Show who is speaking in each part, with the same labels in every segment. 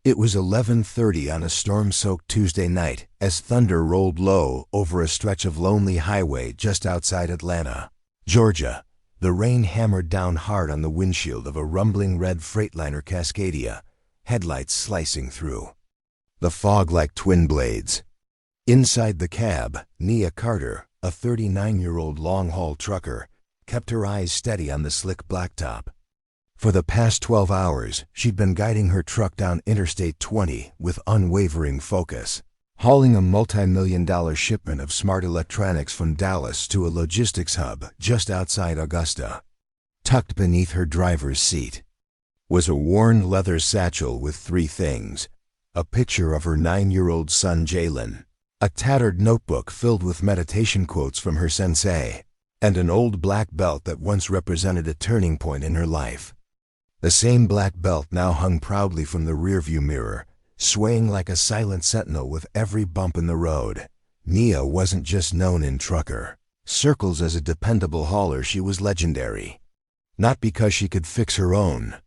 Speaker 1: It was 11:30 on a storm-soaked Tuesday night as thunder rolled low over a stretch of lonely highway just outside Atlanta, Georgia. The rain hammered down hard on the windshield of a rumbling red Freightliner Cascadia, headlights slicing through the fog like twin blades. Inside the cab, Nia Carter, a 39-year-old long-haul trucker, kept her eyes steady on the slick blacktop. For the past 12 hours, she'd been guiding her truck down Interstate 20 with unwavering focus, hauling a multi-million-dollar shipment of smart electronics from Dallas to a logistics hub just outside Augusta. Tucked beneath her driver's seat was a worn leather satchel with three things: a picture of her 9-year-old son Jalen, a tattered notebook filled with meditation quotes from her sensei, and an old black belt that once represented a turning point in her life. The same black belt now hung proudly from the rearview mirror, swaying like a silent sentinel with every bump in the road. Nia wasn't just known in trucker circles as a dependable hauler, she was legendary. Not because she could fix her own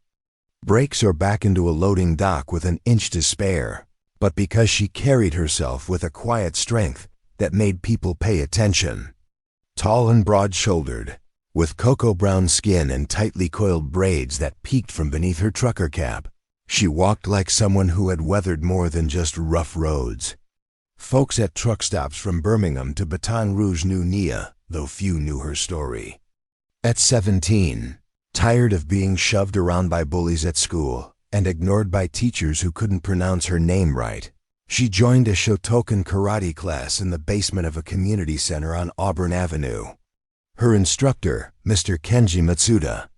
Speaker 1: brakes or back into a loading dock with an inch to spare, but because she carried herself with a quiet strength that made people pay attention. Tall and broad-shouldered, with cocoa brown skin and tightly coiled braids that peeked from beneath her trucker cap, she walked like someone who had weathered more than just rough roads. Folks at truck stops from Birmingham to Baton Rouge knew Nia, though few knew her story. At 17, tired of being shoved around by bullies at school and ignored by teachers who couldn't pronounce her name right, she joined a Shotokan karate class in the basement of a community center on Auburn Avenue. Her instructor, Mr. Kenji Matsuda,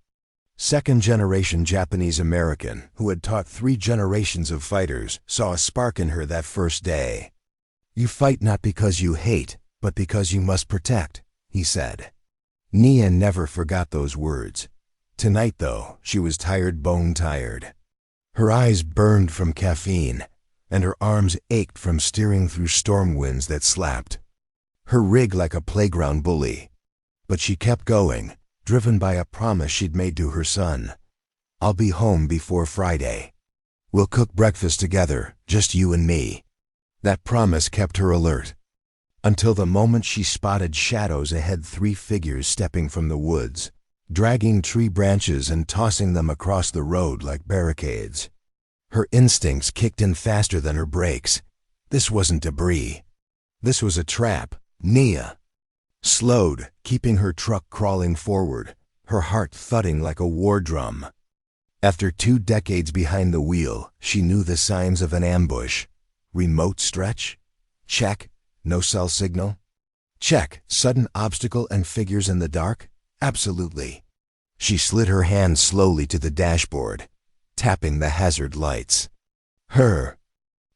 Speaker 1: second-generation Japanese-American who had taught 3 generations of fighters, saw a spark in her that first day. "You fight not because you hate, but because you must protect," he said. Nia never forgot those words. Tonight, though, she was tired, bone-tired. Her eyes burned from caffeine, and her arms ached from steering through storm winds that slapped her rig like a playground bully. But she kept going, driven by a promise she'd made to her son. "I'll be home before Friday. We'll cook breakfast together, just you and me." That promise kept her alert, until the moment she spotted shadows ahead, 3 figures stepping from the woods, dragging tree branches and tossing them across the road like barricades. Her instincts kicked in faster than her brakes. This wasn't debris. This was a trap. Nia slowed, keeping her truck crawling forward, her heart thudding like a war drum. After 2 decades behind the wheel, she knew the signs of an ambush. Remote stretch? Check. No cell signal? Check. Sudden obstacle and figures in the dark? Absolutely. She slid her hand slowly to the dashboard, tapping the hazard lights. Her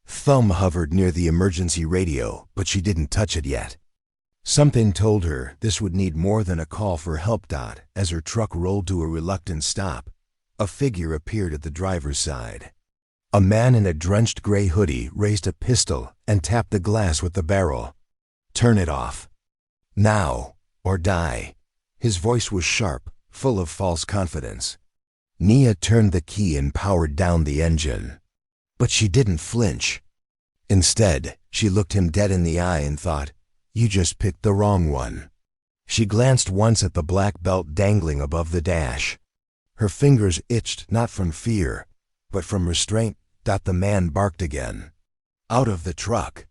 Speaker 1: thumb hovered near the emergency radio, but she didn't touch it yet. Something told her this would need more than a call for help. As her truck rolled to a reluctant stop, a figure appeared at the driver's side. A man in a drenched gray hoodie raised a pistol and tapped the glass with the barrel. "Turn it off. Now, or die." His voice was sharp, full of false confidence. Nia turned the key and powered down the engine. But she didn't flinch. Instead, she looked him dead in the eye and thought, "You just picked the wrong one." She glanced once at the black belt dangling above the dash. Her fingers itched not from fear, but from restraint. The man barked again. Out of the truck.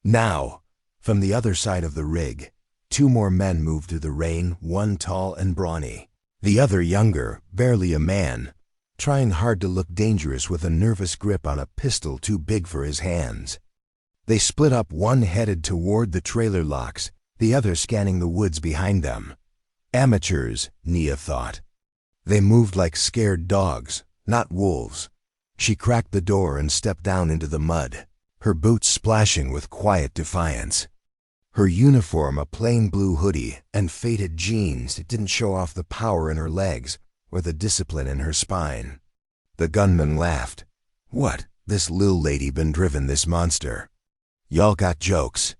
Speaker 1: Now, from the other side of the rig, 2 more men moved through the rain, one tall and brawny, the other younger, barely a man, trying hard to look dangerous with a nervous grip on a pistol too big for his hands. They split up, one headed toward the trailer locks, the other scanning the woods behind them. Amateurs, Nia thought. They moved like scared dogs, not wolves. She cracked the door and stepped down into the mud, her boots splashing with quiet defiance. Her uniform, a plain blue hoodie and faded jeans, didn't show off the power in her legs or the discipline in her spine. The gunman laughed. "What, this lil lady been driven this monster? Y'all got jokes?"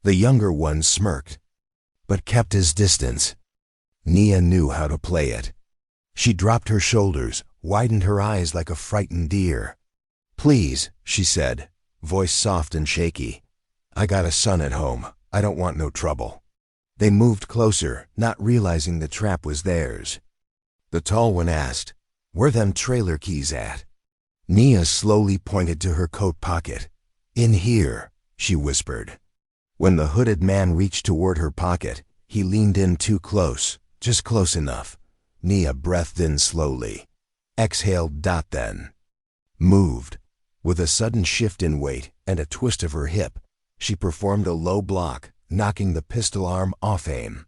Speaker 1: The younger one smirked, but kept his distance. Nia knew how to play it. She dropped her shoulders, widened her eyes like a frightened deer. "Please," she said, voice soft and shaky. "I got a son at home. I don't want no trouble." They moved closer, not realizing the trap was theirs. The tall one asked, "Where them trailer keys at?" Nia slowly pointed to her coat pocket. "In here," she whispered. When the hooded man reached toward her pocket, he leaned in too close, just close enough. Nia breathed in slowly. Exhaled. Then moved. With a sudden shift in weight and a twist of her hip, she performed a low block, knocking the pistol arm off aim.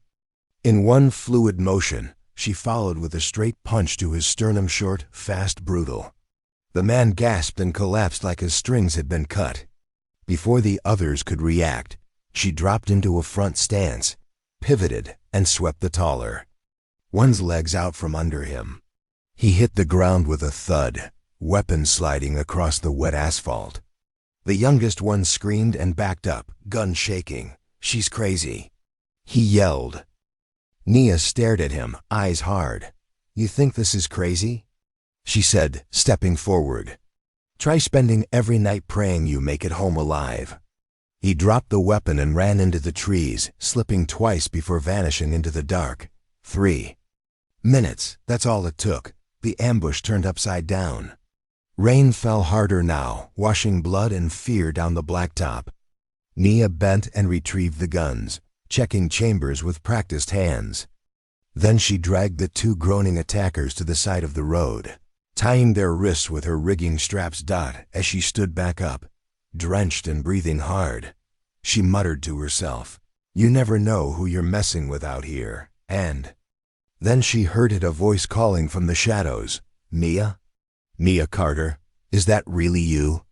Speaker 1: In one fluid motion, she followed with a straight punch to his sternum, short, fast, brutal. The man gasped and collapsed like his strings had been cut. Before the others could react, she dropped into a front stance, pivoted, and swept the taller one's legs out from under him. He hit the ground with a thud, weapon sliding across the wet asphalt. The youngest one screamed and backed up, gun shaking. "She's crazy," he yelled. Nia stared at him, eyes hard. "You think this is crazy?" she said, stepping forward. "Try spending every night praying you make it home alive." He dropped the weapon and ran into the trees, slipping twice before vanishing into the dark. 3 minutes, that's all it took. The ambush turned upside down. Rain fell harder now, washing blood and fear down the blacktop. Nia bent and retrieved the guns, checking chambers with practiced hands. Then she dragged the two groaning attackers to the side of the road, tying their wrists with her rigging straps. As she stood back up, drenched and breathing hard, she muttered to herself, "You never know who you're messing with out here." And then she heard a voice calling from the shadows, "Mia? Mia Carter, is that really you?"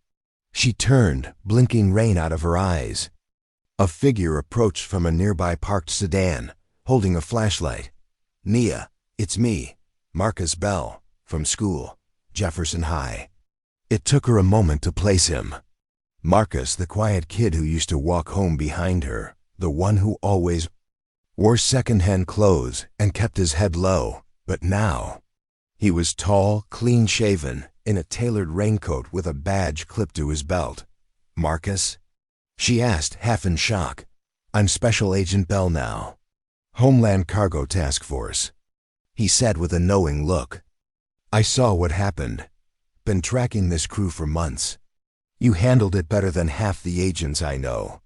Speaker 1: She turned, blinking rain out of her eyes. A figure approached from a nearby parked sedan, holding a flashlight. "Nia, it's me, Marcus Bell, from school, Jefferson High." It took her a moment to place him. Marcus, the quiet kid who used to walk home behind her, the one who always wore second-hand clothes and kept his head low, but now he was tall, clean-shaven, in a tailored raincoat with a badge clipped to his belt. "Marcus?" she asked, half in shock. "I'm Special Agent Bell now. Homeland Cargo Task Force," he said with a knowing look. "I saw what happened. Been tracking this crew for months. You handled it better than half the agents I know."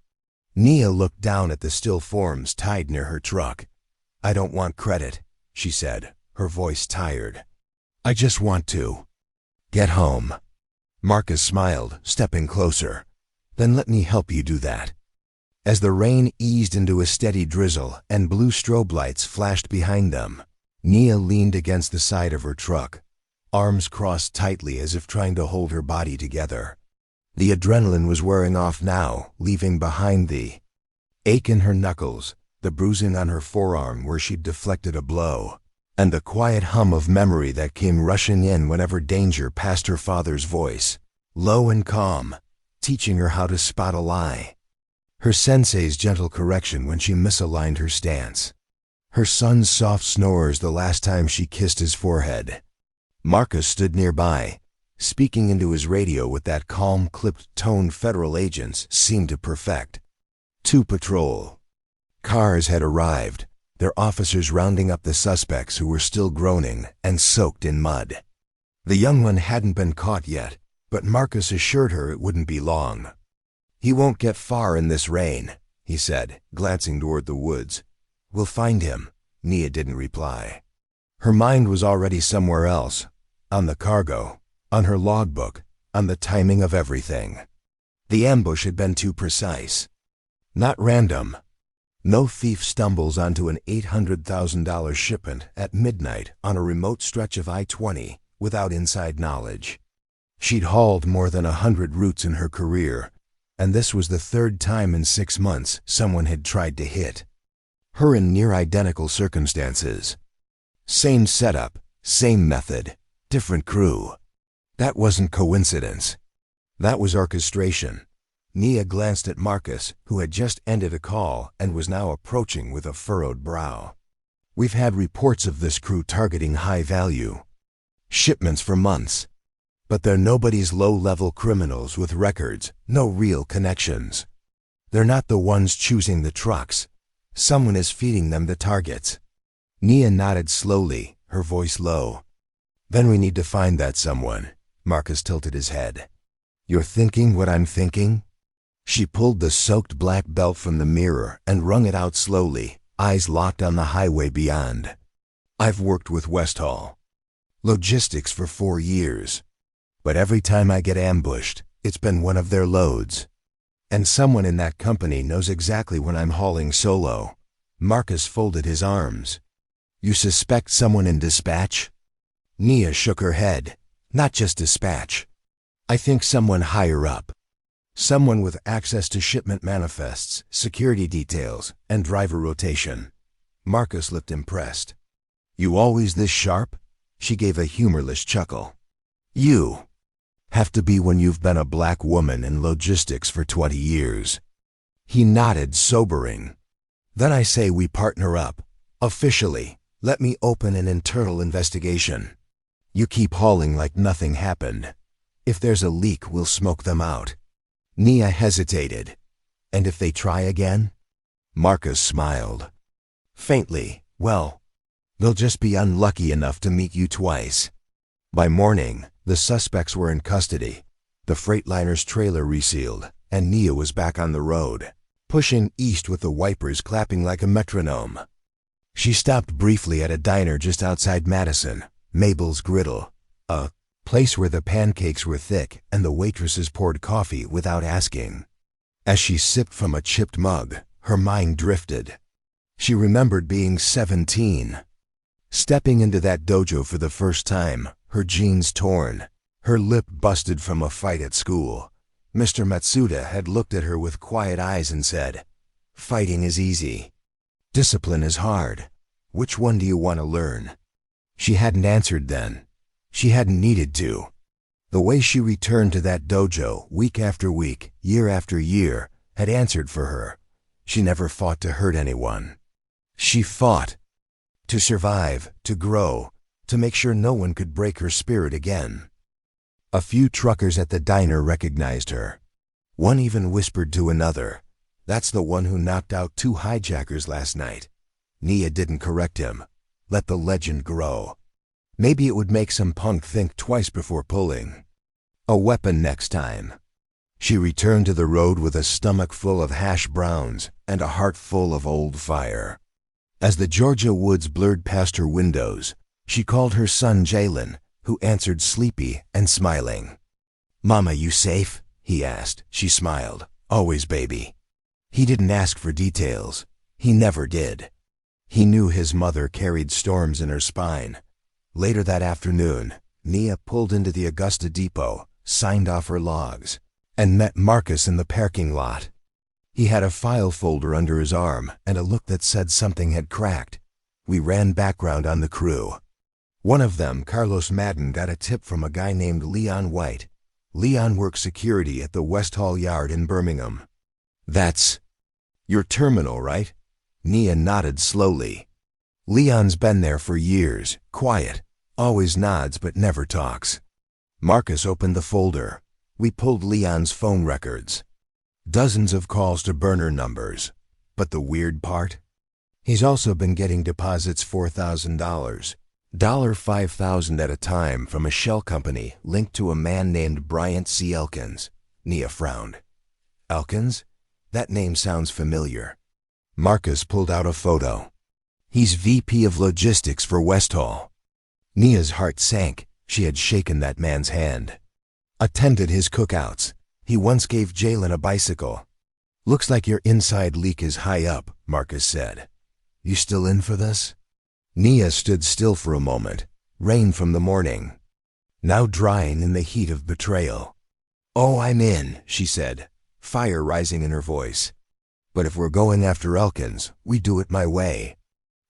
Speaker 1: Nia looked down at the still forms tied near her truck. "I don't want credit," she said, her voice tired. "I just want to get home." Marcus smiled, stepping closer. "Then let me help you do that." As the rain eased into a steady drizzle and blue strobe lights flashed behind them, Nia leaned against the side of her truck, arms crossed tightly as if trying to hold her body together. The adrenaline was wearing off now, leaving behind the ache in her knuckles, the bruising on her forearm where she'd deflected a blow, and the quiet hum of memory that came rushing in whenever danger passed. Her father's voice, low and calm, teaching her how to spot a lie. Her sensei's gentle correction when she misaligned her stance. Her son's soft snores the last time she kissed his forehead. Marcus stood nearby, speaking into his radio with that calm, clipped tone federal agents seemed to perfect. 2 patrol cars had arrived, their officers rounding up the suspects who were still groaning and soaked in mud. The young one hadn't been caught yet, but Marcus assured her it wouldn't be long. "He won't get far in this rain," he said, glancing toward the woods. "We'll find him." Nia didn't reply. Her mind was already somewhere else, on the cargo, on her logbook, on the timing of everything. The ambush had been too precise. Not random. No thief stumbles onto an $800,000 shipment at midnight on a remote stretch of I-20 without inside knowledge. She'd hauled more than 100 routes in her career, and this was the 3rd time in 6 months someone had tried to hit her in near-identical circumstances. Same setup, same method, different crew. That wasn't coincidence. That was orchestration. Nia glanced at Marcus, who had just ended a call and was now approaching with a furrowed brow. "We've had reports of this crew targeting high-value shipments for months. But they're nobody's low-level criminals with records, no real connections. They're not the ones choosing the trucks. Someone is feeding them the targets. Nia nodded slowly, her voice low. Then we need to find that someone. Marcus tilted his head. You're thinking what I'm thinking? She pulled the soaked black belt from the mirror and wrung it out slowly, eyes locked on the highway beyond. I've worked with Westall Logistics for 4 years. But every time I get ambushed, it's been one of their loads. And someone in that company knows exactly when I'm hauling solo. Marcus folded his arms. You suspect someone in dispatch? Nia shook her head. Not just dispatch. I think someone higher up. Someone with access to shipment manifests, security details, and driver rotation. Marcus looked impressed. You always this sharp? She gave a humorless chuckle. You have to be when you've been a black woman in logistics for 20 years. He nodded, sobering. Then I say we partner up. Officially, let me open an internal investigation. You keep hauling like nothing happened. If there's a leak, we'll smoke them out. Nia hesitated. And if they try again? Marcus smiled. Faintly, well, they'll just be unlucky enough to meet you twice. By morning, the suspects were in custody, the Freightliner's trailer resealed, and Nia was back on the road, pushing east with the wipers clapping like a metronome. She stopped briefly at a diner just outside Madison, Mabel's Griddle, a place where the pancakes were thick and the waitresses poured coffee without asking. As she sipped from a chipped mug, her mind drifted. She remembered being 17. Stepping into that dojo for the first time, her jeans torn, her lip busted from a fight at school. Mr. Matsuda had looked at her with quiet eyes and said, "Fighting is easy. Discipline is hard. Which one do you want to learn?" She hadn't answered then. She hadn't needed to. The way she returned to that dojo week after week, year after year, had answered for her. She never fought to hurt anyone. She fought to survive, to grow, to make sure no one could break her spirit again. A few truckers at the diner recognized her. One even whispered to another, "That's the one who knocked out 2 hijackers last night." Nia didn't correct him. Let the legend grow. Maybe it would make some punk think twice before pulling. A weapon next time. She returned to the road with a stomach full of hash browns and a heart full of old fire. As the Georgia woods blurred past her windows, she called her son Jalen, who answered sleepy and smiling. "Mama, you safe?" he asked. She smiled. "Always, baby." He didn't ask for details. He never did. He knew his mother carried storms in her spine. Later that afternoon, Nia pulled into the Augusta depot, signed off her logs, and met Marcus in the parking lot. He had a file folder under his arm and a look that said something had cracked. We ran background on the crew. One of them, Carlos Madden, got a tip from a guy named Leon White. Leon worked security at the Westall Yard in Birmingham. "That's your terminal, right?" Nia nodded slowly. "Leon's been there for years, quiet, always nods but never talks." Marcus opened the folder. We pulled Leon's phone records. Dozens of calls to burner numbers. But the weird part? He's also been getting deposits $4,000, $5,000 at a time from a shell company linked to a man named Bryant C. Elkins. Nia frowned. Elkins? That name sounds familiar. Marcus pulled out a photo. He's VP of Logistics for Westall. Nia's heart sank. She had shaken that man's hand. Attended his cookouts. He once gave Jalen a bicycle. "Looks like your inside leak is high up," Marcus said. "You still in for this?" Nia stood still for a moment. Rain from the morning, now drying in the heat of betrayal. "Oh, I'm in," she said, fire rising in her voice. "But if we're going after Elkins, we do it my way."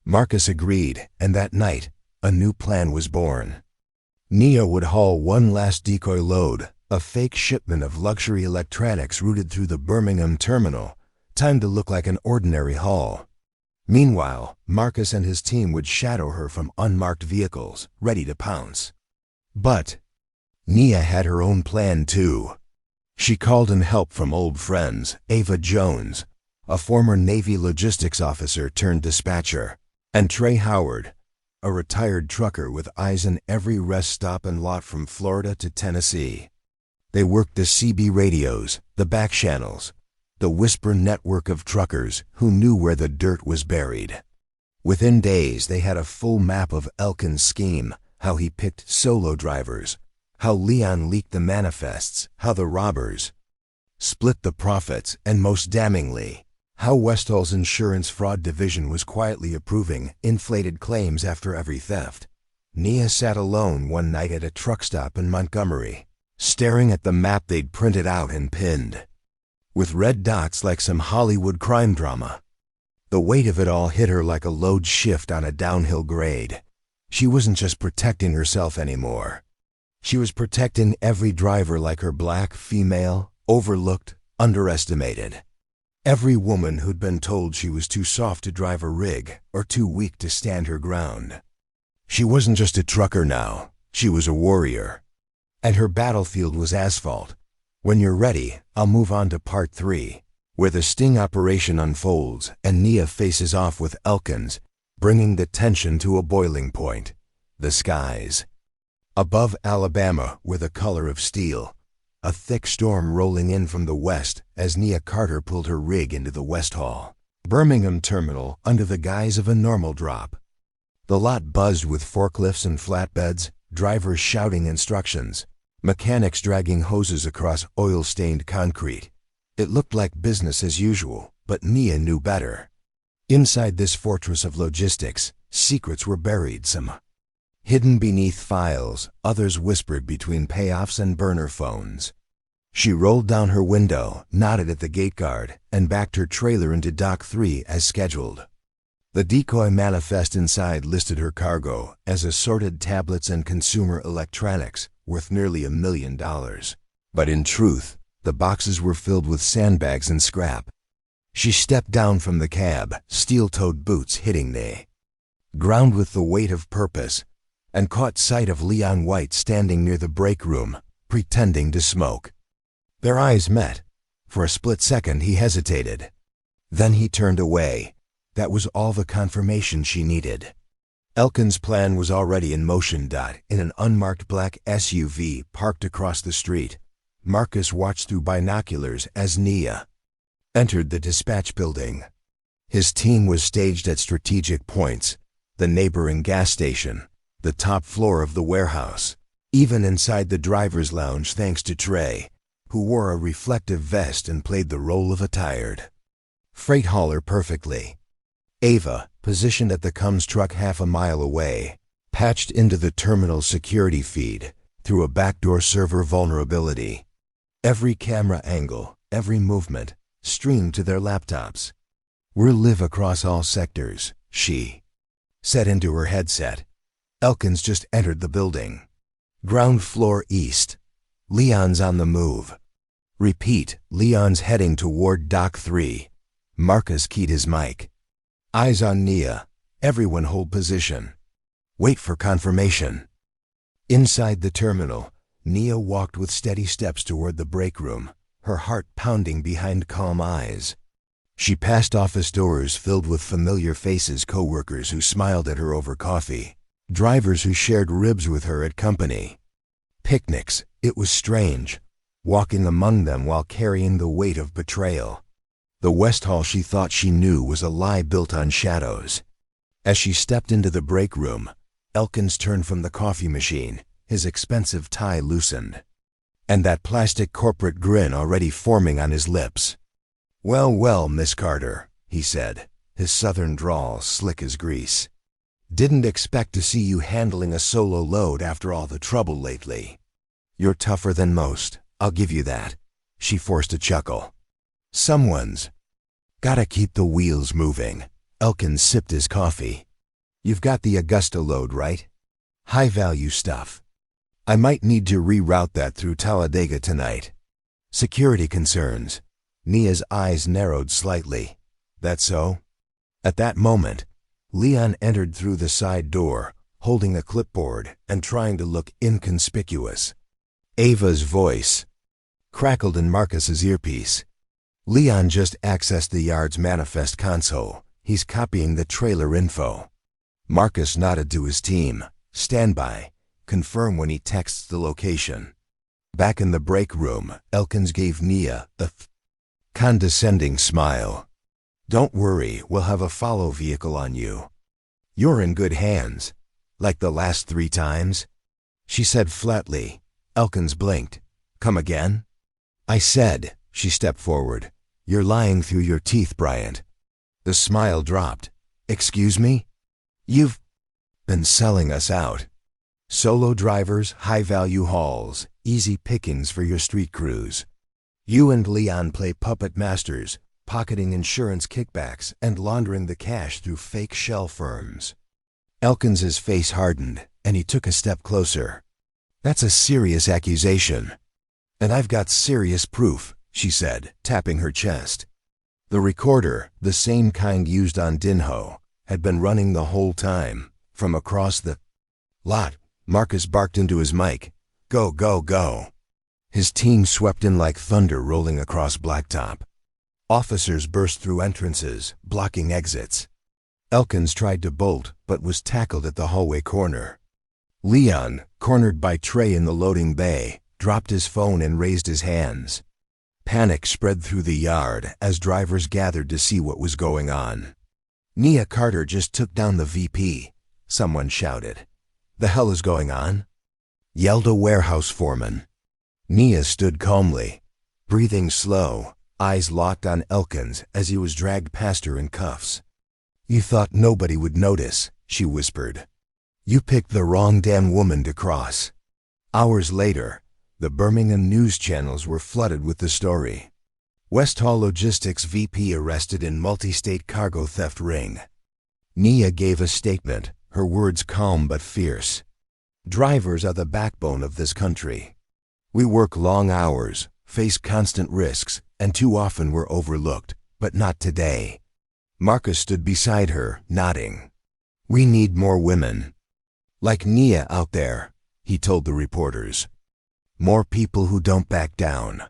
Speaker 1: Marcus agreed, and that night, a new plan was born. Nia would haul one last decoy load, a fake shipment of luxury electronics routed through the Birmingham terminal, timed to look like an ordinary haul. Meanwhile, Marcus and his team would shadow her from unmarked vehicles, ready to pounce. But Nia had her own plan too. She called in help from old friends, Ava Jones, a former Navy logistics officer turned dispatcher, and Trey Howard, a retired trucker with eyes in every rest stop and lot from Florida to Tennessee. They worked the CB radios, the back channels, the whisper network of truckers who knew where the dirt was buried. Within days, they had a full map of Elkin's scheme, how he picked solo drivers, how Leon leaked the manifests, how the robbers split the profits, and most damningly, how Westall's insurance fraud division was quietly approving inflated claims after every theft. Nia sat alone one night at a truck stop in Montgomery, staring at the map they'd printed out and pinned, with red dots like some Hollywood crime drama. The weight of it all hit her like a load shift on a downhill grade. She wasn't just protecting herself anymore. She was protecting every driver like her, black, female, overlooked, underestimated. Every woman who'd been told she was too soft to drive a rig or too weak to stand her ground. She wasn't just a trucker now, she was a warrior. And her battlefield was asphalt. When you're ready, I'll move on to part 3, where the sting operation unfolds and Nia faces off with Elkins, bringing the tension to a boiling point. The skies. Above Alabama were the color of steel, a thick storm rolling in from the west as Nia Carter pulled her rig into the West Hall, Birmingham terminal under the guise of a normal drop. The lot buzzed with forklifts and flatbeds, drivers shouting instructions, mechanics dragging hoses across oil-stained concrete. It looked like business as usual, but Nia knew better. Inside this fortress of logistics, secrets were buried, some hidden beneath files, others whispered between payoffs and burner phones. She rolled down her window, nodded at the gate guard, and backed her trailer into Dock 3 as scheduled. The decoy manifest inside listed her cargo as assorted tablets and consumer electronics worth nearly $1 million. But in truth, the boxes were filled with sandbags and scrap. She stepped down from the cab, steel-toed boots hitting the ground with the weight of purpose, and caught sight of Leon White standing near the break room, pretending to smoke. Their eyes met. For a split second he hesitated. Then he turned away. That was all the confirmation she needed. Elkin's plan was already in motion. In an unmarked black SUV parked across the street, Marcus watched through binoculars as Nia entered the dispatch building. His team was staged at strategic points, the neighboring gas station, the top floor of the warehouse, even inside the driver's lounge, thanks to Trey, who wore a reflective vest and played the role of a tired freight hauler perfectly. Ava, positioned at the comms truck half a mile away, patched into the terminal security feed through a backdoor server vulnerability. Every camera angle, every movement, streamed to their laptops. "We'll live across all sectors," she said into her headset. Elkins just entered the building. "Ground floor east. Leon's on the move." "Repeat, Leon's heading toward Dock 3. Marcus keyed his mic. "Eyes on Nia. Everyone hold position. Wait for confirmation." Inside the terminal, Nia walked with steady steps toward the break room, her heart pounding behind calm eyes. She passed office doors filled with familiar faces, coworkers who smiled at her over coffee, drivers who shared ribs with her at company. Picnics. It was strange, walking among them while carrying the weight of betrayal. The West Hall she thought she knew was a lie built on shadows. As she stepped into the break room, Elkins turned from the coffee machine, his expensive tie loosened, and that plastic corporate grin already forming on his lips. "Well, well, Miss Carter," he said, his southern drawl slick as grease. "Didn't expect to see you handling a solo load after all the trouble lately. You're tougher than most, I'll give you that." She forced a chuckle. "Someone's gotta keep the wheels moving." Elkins sipped his coffee. "You've got the Augusta load, right? High-value stuff. I might need to reroute that through Talladega tonight." "Security concerns." Nia's eyes narrowed slightly. "That so?" At that moment, Leon entered through the side door, holding a clipboard and trying to look inconspicuous. Ava's voice crackled in Marcus's earpiece. Leon just accessed the yard's manifest console. He's copying the trailer info. Marcus nodded to his team. Stand by. Confirm when he texts the location. Back in the break room, Elkins gave Nia a condescending smile. Don't worry, we'll have a follow vehicle on you. You're in good hands. Like the last 3 times? She said flatly. Elkins blinked. Come again? I said, she stepped forward. You're lying through your teeth, Bryant. The smile dropped. Excuse me? You've been selling us out. Solo drivers, high-value hauls, easy pickings for your street crews. You and Leon play puppet masters, pocketing insurance kickbacks and laundering the cash through fake shell firms. Elkins's face hardened, and he took a step closer. That's a serious accusation. And I've got serious proof, she said, tapping her chest. The recorder, the same kind used on Dinho, had been running the whole time. From across the lot, Marcus barked into his mic. Go, go, go. His team swept in like thunder rolling across blacktop. Officers burst through entrances, blocking exits. Elkins tried to bolt, but was tackled at the hallway corner. Leon, cornered by Trey in the loading bay, dropped his phone and raised his hands. Panic spread through the yard as drivers gathered to see what was going on. Nia Carter just took down the VP, someone shouted. The hell is going on? Yelled a warehouse foreman. Nia stood calmly, breathing slow, eyes locked on Elkins as he was dragged past her in cuffs. You thought nobody would notice, she whispered. You picked the wrong damn woman to cross. Hours later, the Birmingham news channels were flooded with the story. Westhaul Logistics VP arrested in multi-state cargo theft ring. Nia gave a statement, her words calm but fierce. Drivers are the backbone of this country. We work long hours, face constant risks, and too often we're overlooked, but not today. Marcus stood beside her, nodding. We need more women. Like Nia out there, he told the reporters. More people who don't back down.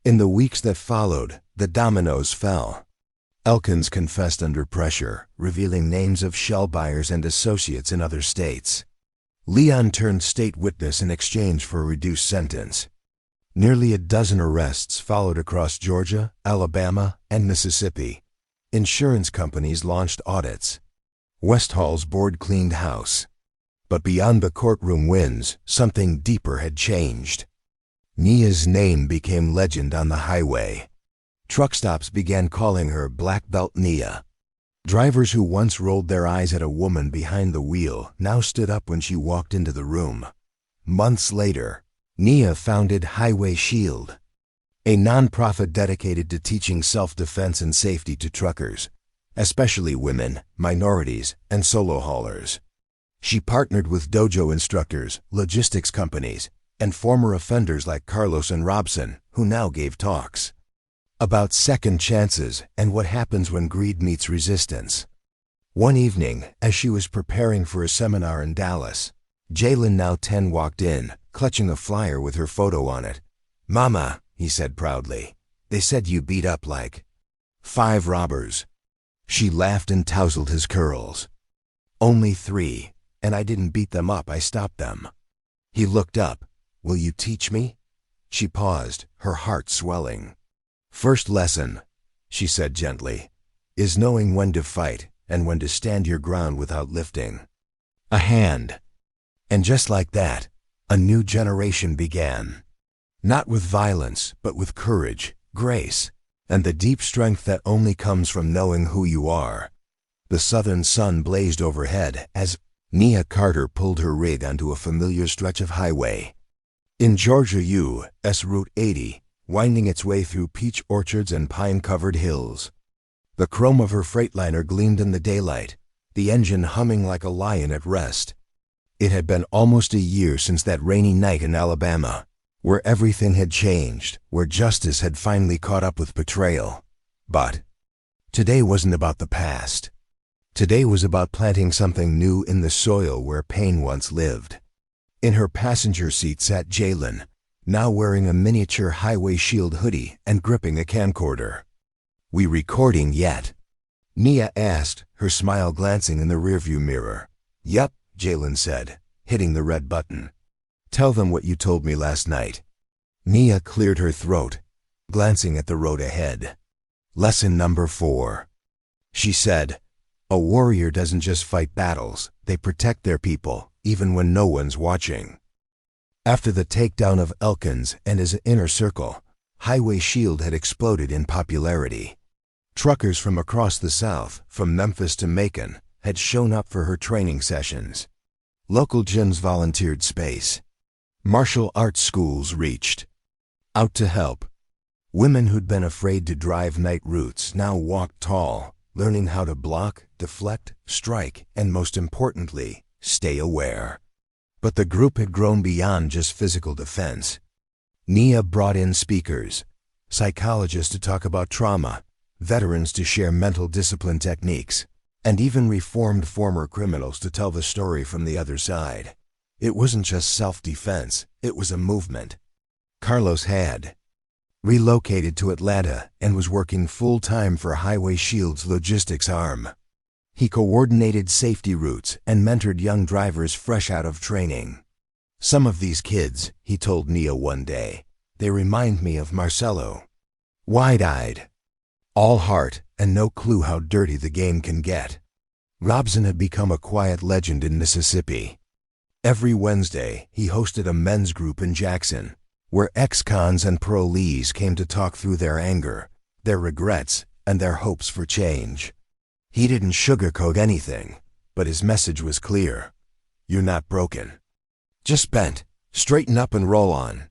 Speaker 1: In the weeks that followed, the dominoes fell. Elkins confessed under pressure, revealing names of shell buyers and associates in other states. Leon turned state witness in exchange for a reduced sentence. Nearly a dozen arrests followed across Georgia, Alabama, and Mississippi. Insurance companies launched audits. Westhaul's board cleaned house. But beyond the courtroom wins, something deeper had changed. Nia's name became legend on the highway. Truck stops began calling her Black Belt Nia. Drivers who once rolled their eyes at a woman behind the wheel now stood up when she walked into the room. Months later, Nia founded Highway Shield, a nonprofit dedicated to teaching self-defense and safety to truckers, especially women, minorities, and solo haulers. She partnered with dojo instructors, logistics companies, and former offenders like Carlos and Robson, who now gave talks about second chances and what happens when greed meets resistance. One evening, as she was preparing for a seminar in Dallas, Jalen, now 10, walked in, clutching a flyer with her photo on it. Mama, he said proudly, they said you beat up like 5 robbers. She laughed and tousled his curls. Only 3, and I didn't beat them up, I stopped them. He looked up. Will you teach me? She paused, her heart swelling. First lesson, she said gently, is knowing when to fight and when to stand your ground without lifting a hand. And just like that, a new generation began. Not with violence, but with courage, grace, and the deep strength that only comes from knowing who you are. The southern sun blazed overhead as Nia Carter pulled her rig onto a familiar stretch of highway. In Georgia, U.S. Route 80, winding its way through peach orchards and pine-covered hills. The chrome of her Freightliner gleamed in the daylight, the engine humming like a lion at rest. It had been almost a year since that rainy night in Alabama, where everything had changed, where justice had finally caught up with betrayal. But today wasn't about the past. Today was about planting something new in the soil where pain once lived. In her passenger seat sat Jalen, now wearing a miniature highway shield hoodie and gripping a camcorder. "We recording yet?" Nia asked, her smile glancing in the rearview mirror. "Yup," Jalen said, hitting the red button. "Tell them what you told me last night." Nia cleared her throat, glancing at the road ahead. "Lesson number 4. She said, "A warrior doesn't just fight battles, they protect their people, even when no one's watching." After the takedown of Elkins and his inner circle, Highway Shield had exploded in popularity. Truckers from across the South, from Memphis to Macon, had shown up for her training sessions. Local gyms volunteered space. Martial arts schools reached out to help. Women who'd been afraid to drive night routes now walked tall, learning how to block, deflect, strike, and most importantly, stay aware. But the group had grown beyond just physical defense. Nia brought in speakers, psychologists to talk about trauma, veterans to share mental discipline techniques, and even reformed former criminals to tell the story from the other side. It wasn't just self-defense, it was a movement. Carlos had relocated to Atlanta and was working full-time for Highway Shield's logistics arm. He coordinated safety routes and mentored young drivers fresh out of training. "Some of these kids," he told Nia one day, "they remind me of Marcelo. Wide-eyed, all heart, and no clue how dirty the game can get." Robson had become a quiet legend in Mississippi. Every Wednesday, he hosted a men's group in Jackson, where ex-cons and parolees came to talk through their anger, their regrets, and their hopes for change. He didn't sugarcoat anything, but his message was clear. "You're not broken. Just bent. Straighten up and roll on."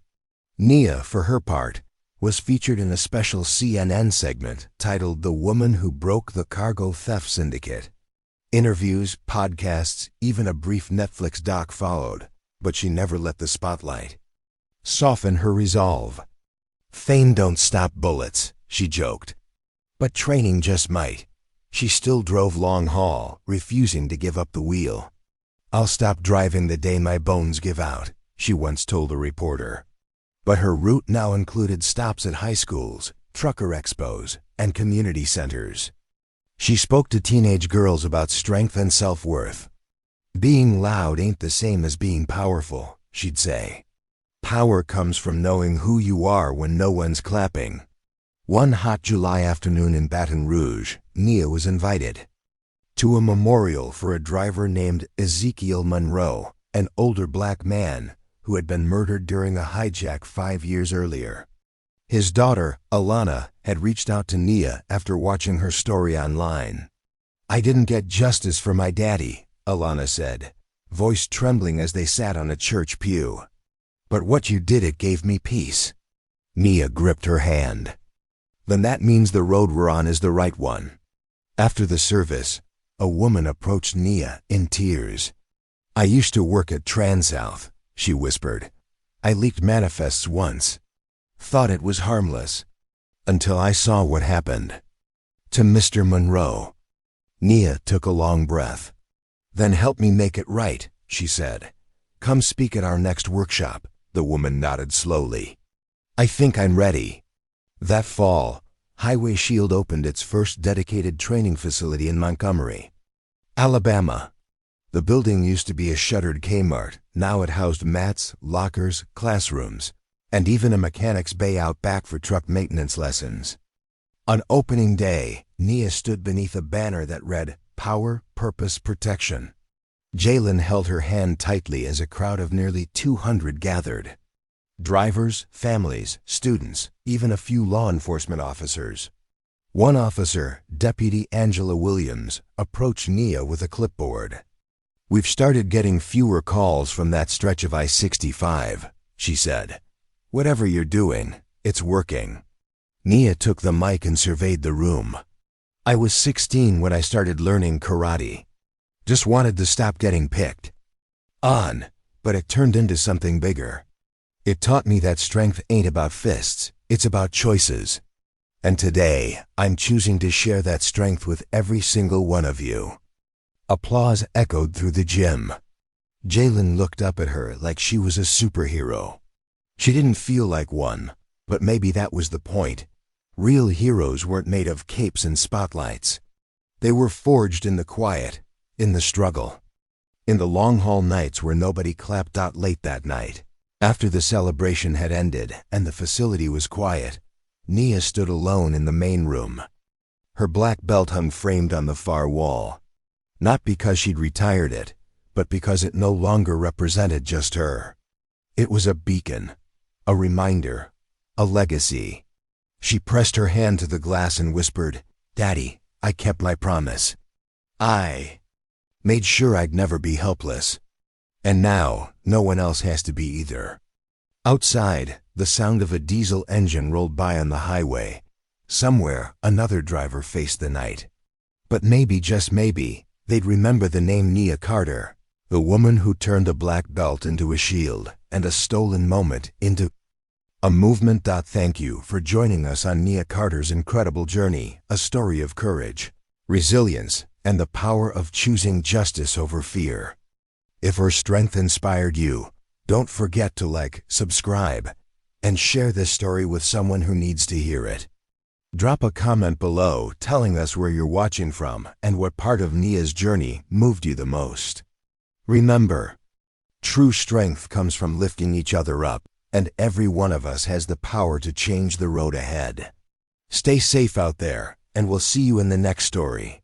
Speaker 1: Nia, for her part, was featured in a special CNN segment titled "The Woman Who Broke the Cargo Theft Syndicate." Interviews, podcasts, even a brief Netflix doc followed, but she never let the spotlight soften her resolve. "Fame don't stop bullets," she joked. "But training just might." She still drove long haul, refusing to give up the wheel. "I'll stop driving the day my bones give out," she once told a reporter. But her route now included stops at high schools, trucker expos, and community centers. She spoke to teenage girls about strength and self-worth. "Being loud ain't the same as being powerful," she'd say. "Power comes from knowing who you are when no one's clapping." One hot July afternoon in Baton Rouge, Nia was invited to a memorial for a driver named Ezekiel Monroe, an older black man who had been murdered during a hijack 5 years earlier. His daughter, Alana, had reached out to Nia after watching her story online. "I didn't get justice for my daddy," Alana said, voice trembling as they sat on a church pew. "But what you did, it gave me peace." Nia gripped her hand. "Then that means the road we're on is the right one." After the service, a woman approached Nia in tears. "I used to work at TransSouth," she whispered. "I leaked manifests once. Thought it was harmless. Until I saw what happened to Mr. Monroe." Nia took a long breath. "Then help me make it right," she said. "Come speak at our next workshop." The woman nodded slowly. "I think I'm ready." That fall, Highway Shield opened its first dedicated training facility in Montgomery, Alabama. The building used to be a shuttered Kmart. Now it housed mats, lockers, classrooms, and even a mechanic's bay out back for truck maintenance lessons. On opening day, Nia stood beneath a banner that read, "Power, Purpose, Protection." Jalen held her hand tightly as a crowd of nearly 200 gathered. Drivers, families, students, even a few law enforcement officers. One officer, Deputy Angela Williams, approached Nia with a clipboard. "We've started getting fewer calls from that stretch of I-65, she said. "Whatever you're doing, it's working." Nia took the mic and surveyed the room. "I was 16 when I started learning karate. Just wanted to stop getting picked on, but it turned into something bigger. It taught me that strength ain't about fists, it's about choices. And today, I'm choosing to share that strength with every single one of you." Applause echoed through the gym. Jalen looked up at her like she was a superhero. She didn't feel like one, but maybe that was the point. Real heroes weren't made of capes and spotlights. They were forged in the quiet, in the struggle, in the long-haul nights where nobody clapped out late that night. After the celebration had ended and the facility was quiet, Nia stood alone in the main room. Her black belt hung framed on the far wall. Not because she'd retired it, but because it no longer represented just her. It was a beacon, a reminder, a legacy. She pressed her hand to the glass and whispered, "Daddy, I kept my promise. I made sure I'd never be helpless. And now, no one else has to be either." Outside, the sound of a diesel engine rolled by on the highway. Somewhere, another driver faced the night. But maybe, just maybe, they'd remember the name Nia Carter, the woman who turned a black belt into a shield and a stolen moment into a movement. Thank you for joining us on Nia Carter's incredible journey, a story of courage, resilience, and the power of choosing justice over fear. If her strength inspired you, don't forget to like, subscribe, and share this story with someone who needs to hear it. Drop a comment below telling us where you're watching from and what part of Nia's journey moved you the most. Remember, true strength comes from lifting each other up, and every one of us has the power to change the road ahead. Stay safe out there, and we'll see you in the next story.